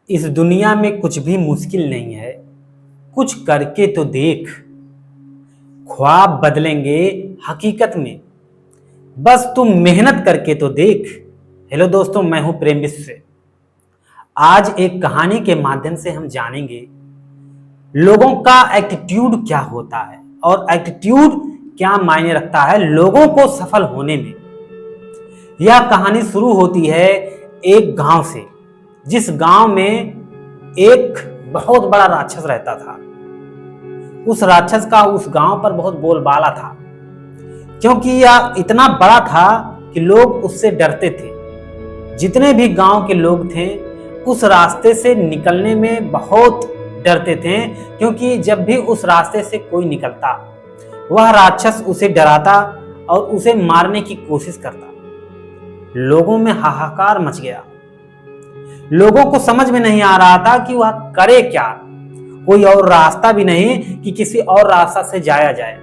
इस दुनिया में कुछ भी मुश्किल नहीं है, कुछ करके तो देख। ख्वाब बदलेंगे हकीकत में, बस तुम मेहनत करके तो देख। हेलो दोस्तों, मैं हूं प्रेम मिश्र। आज एक कहानी के माध्यम से हम जानेंगे लोगों का एटीट्यूड क्या होता है और एटीट्यूड क्या मायने रखता है लोगों को सफल होने में। यह कहानी शुरू होती है एक गांव से, जिस गांव में एक बहुत बड़ा राक्षस रहता था। उस राक्षस का उस गांव पर बहुत बोलबाला था, क्योंकि यह इतना बड़ा था कि लोग उससे डरते थे। जितने भी गांव के लोग थे उस रास्ते से निकलने में बहुत डरते थे, क्योंकि जब भी उस रास्ते से कोई निकलता वह राक्षस उसे डराता और उसे मारने की कोशिश करता। लोगों में हाहाकार मच गया। लोगों को समझ में नहीं आ रहा था कि वह करे क्या। कोई और रास्ता भी नहीं कि किसी और रास्ता से जाया जाए।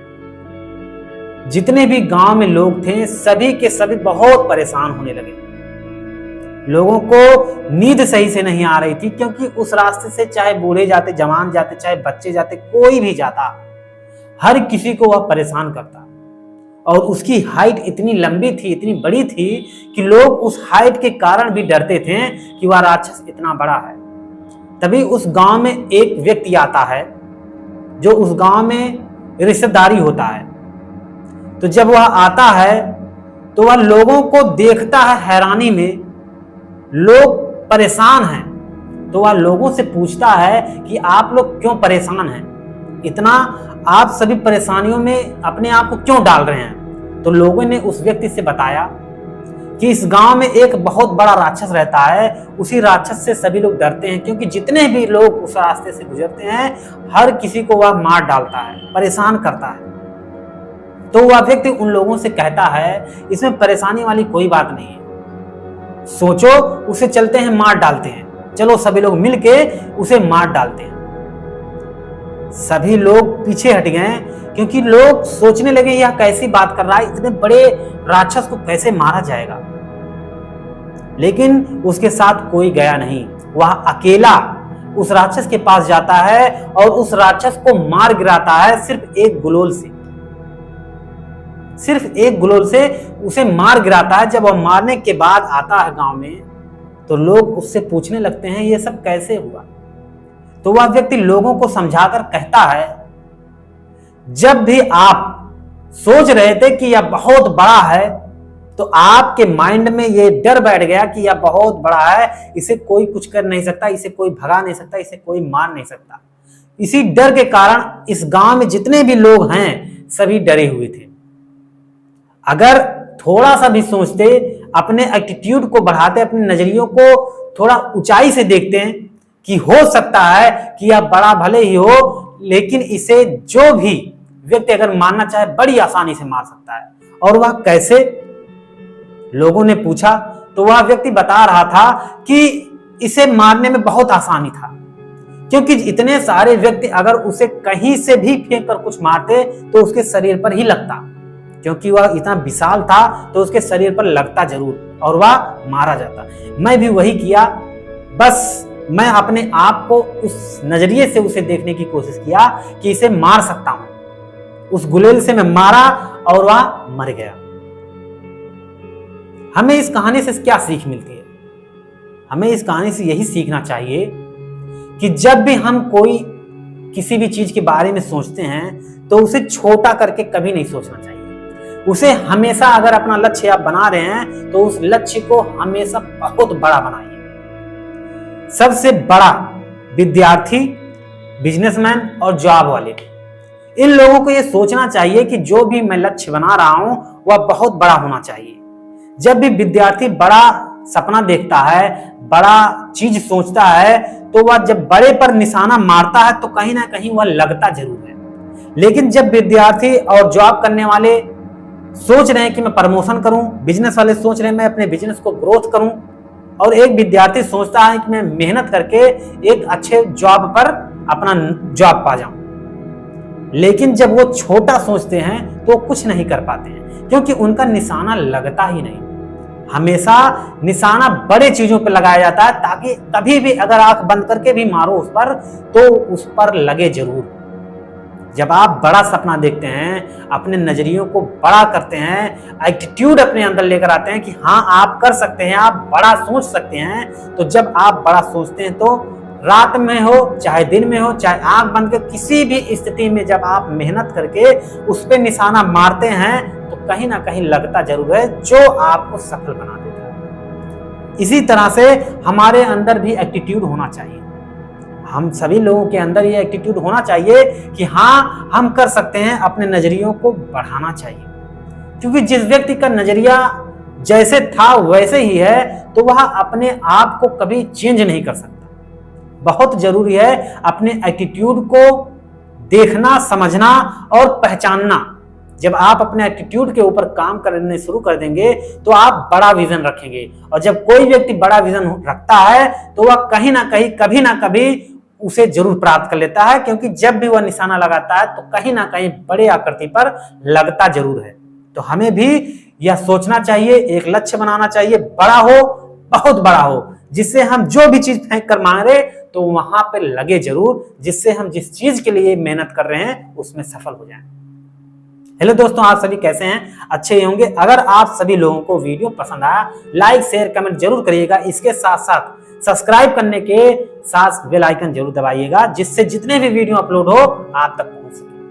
जितने भी गांव में लोग थे सभी के सभी बहुत परेशान होने लगे। लोगों को नींद सही से नहीं आ रही थी, क्योंकि उस रास्ते से चाहे बूढ़े जाते, जवान जाते, चाहे बच्चे जाते, कोई भी जाता, हर किसी को वह परेशान करता। और उसकी हाइट इतनी लंबी थी, इतनी बड़ी थी कि लोग उस हाइट के कारण भी डरते थे कि वह राक्षस इतना बड़ा है। तभी उस गांव में एक व्यक्ति आता है जो उस गांव में रिश्तेदारी होता है। तो जब वह आता है तो वह लोगों को देखता है हैरानी में। लोग परेशान हैं तो वह लोगों से पूछता है कि आप लोग क्यों परेशान हैं, इतना आप सभी परेशानियों में अपने आप को क्यों डाल रहे हैं। तो लोगों ने उस व्यक्ति से बताया कि इस गांव में एक बहुत बड़ा राक्षस रहता है। उसी राक्षस से सभी लोग डरते हैं, क्योंकि जितने भी लोग उस रास्ते से गुजरते हैं हर किसी को वह मार डालता है, परेशान करता है। तो वह व्यक्ति उन लोगों से कहता है, इसमें परेशानी वाली कोई बात नहीं है, सोचो उसे चलते हैं, मार डालते हैं। चलो सभी लोग मिलके उसे मार डालते हैं। सभी लोग पीछे हट गए, क्योंकि लोग सोचने लगे यह कैसी बात कर रहा है, इतने बड़े राक्षस को कैसे मारा जाएगा। लेकिन उसके साथ कोई गया नहीं। वह अकेला उस राक्षस के पास जाता है और उस राक्षस को मार गिराता है सिर्फ एक गुलोल से। सिर्फ एक गुलोल से उसे मार गिराता है। जब वह मारने के बाद आता है गांव में तो लोग उससे पूछने लगते हैं ये सब कैसे हुआ। तो वह व्यक्ति लोगों को समझाकर कहता है, जब भी आप सोच रहे थे कि यह बहुत बड़ा है तो आपके माइंड में यह डर बैठ गया कि यह बहुत बड़ा है, इसे कोई कुछ कर नहीं सकता, इसे कोई भगा नहीं सकता, इसे कोई मार नहीं सकता। इसी डर के कारण इस गांव में जितने भी लोग हैं सभी डरे हुए थे। अगर थोड़ा सा भी सोचते, अपने एटीट्यूड को बढ़ाते, अपने नजरियों को थोड़ा ऊंचाई से देखते हैं कि हो सकता है कि यह बड़ा भले ही हो, लेकिन इसे जो भी व्यक्ति अगर मारना चाहे बड़ी आसानी से मार सकता है। और वह कैसे, लोगों ने पूछा तो वह व्यक्ति बता रहा था कि इसे मारने में बहुत आसानी था, क्योंकि इतने सारे व्यक्ति अगर उसे कहीं से भी फेंक कर कुछ मारते तो उसके शरीर पर ही लगता, क्योंकि वह इतना विशाल था तो उसके शरीर पर लगता जरूर और वह मारा जाता। मैं भी वही किया, बस मैं अपने आप को उस नजरिए से उसे देखने की कोशिश किया कि इसे मार सकता हूं। उस गुलेल से मैं मारा और वह मर गया। हमें इस कहानी से क्या सीख मिलती है? हमें इस कहानी से यही सीखना चाहिए कि जब भी हम कोई किसी भी चीज के बारे में सोचते हैं तो उसे छोटा करके कभी नहीं सोचना चाहिए। उसे हमेशा, अगर अपना लक्ष्य आप बना रहे हैं तो उस लक्ष्य को हमेशा बहुत बड़ा बनाइए। सबसे बड़ा विद्यार्थी, बिजनेसमैन और जॉब वाले, इन लोगों को यह सोचना चाहिए कि जो भी मैं लक्ष्य बना रहा हूं वह बहुत बड़ा होना चाहिए। जब भी विद्यार्थी बड़ा सपना देखता है, बड़ा चीज सोचता है, तो वह जब बड़े पर निशाना मारता है तो कहीं ना कहीं वह लगता जरूर है। लेकिन जब विद्यार्थी और जॉब करने वाले सोच रहे हैं कि मैं प्रमोशन करूं, बिजनेस वाले सोच रहे हैं मैं अपने बिजनेस को ग्रोथ करूं, और एक विद्यार्थी सोचता है कि मैं मेहनत करके एक अच्छे जॉब पर अपना जॉब पा जाऊं। लेकिन जब वो छोटा सोचते हैं तो कुछ नहीं कर पाते हैं, क्योंकि उनका निशाना लगता ही नहीं। हमेशा निशाना बड़े चीजों पर लगाया जाता है, ताकि कभी भी अगर आंख बंद करके भी मारो उस पर तो उस पर लगे जरूर। जब आप बड़ा सपना देखते हैं, अपने नजरियों को बड़ा करते हैं, एटीट्यूड अपने अंदर लेकर आते हैं कि हाँ आप कर सकते हैं, आप बड़ा सोच सकते हैं, तो जब आप बड़ा सोचते हैं तो रात में हो चाहे दिन में हो, चाहे आंख बंद के किसी भी स्थिति में जब आप मेहनत करके उस पर निशाना मारते हैं तो कहीं ना कहीं लगता जरूर है, जो आपको सफल बना देता है। इसी तरह से हमारे अंदर भी एटीट्यूड होना चाहिए। हम सभी लोगों के अंदर ये एटीट्यूड होना चाहिए कि हाँ हम कर सकते हैं, अपने नजरियों को बढ़ाना चाहिए। क्योंकि जिस व्यक्ति का नजरिया जैसे था वैसे ही है, तो वह अपने आप को कभी चेंज नहीं कर सकता। बहुत जरूरी है अपने एटीट्यूड को देखना, समझना और पहचानना। जब आप अपने एटीट्यूड के ऊपर काम करने शुरू कर देंगे तो आप बड़ा विजन रखेंगे, और जब कोई व्यक्ति बड़ा विजन रखता है तो वह कहीं ना कहीं कभी ना कभी उसे जरूर प्राप्त कर लेता है, क्योंकि जब भी वह निशाना लगाता है तो कहीं ना कहीं बड़े आकृति पर लगता जरूर है। तो हमें भी यह सोचना चाहिए, एक लक्ष्य बनाना चाहिए, बड़ा हो, बहुत बड़ा हो, जिससे हम जो भी चीज फेंक कर मारे तो वहां पे लगे जरूर, जिससे हम जिस चीज के लिए मेहनत कर रहे हैं उसमें सफल हो जाएं। हेलो दोस्तों, आप सभी कैसे हैं? अच्छे ही होंगे। अगर आप सभी लोगों को वीडियो पसंद आया, लाइक शेयर कमेंट जरूर करिएगा। इसके साथ साथ सब्सक्राइब करने के साथ बेल आइकन जरूर दबाइएगा, जिससे जितने भी वीडियो अपलोड हो आप तक पहुंच सके।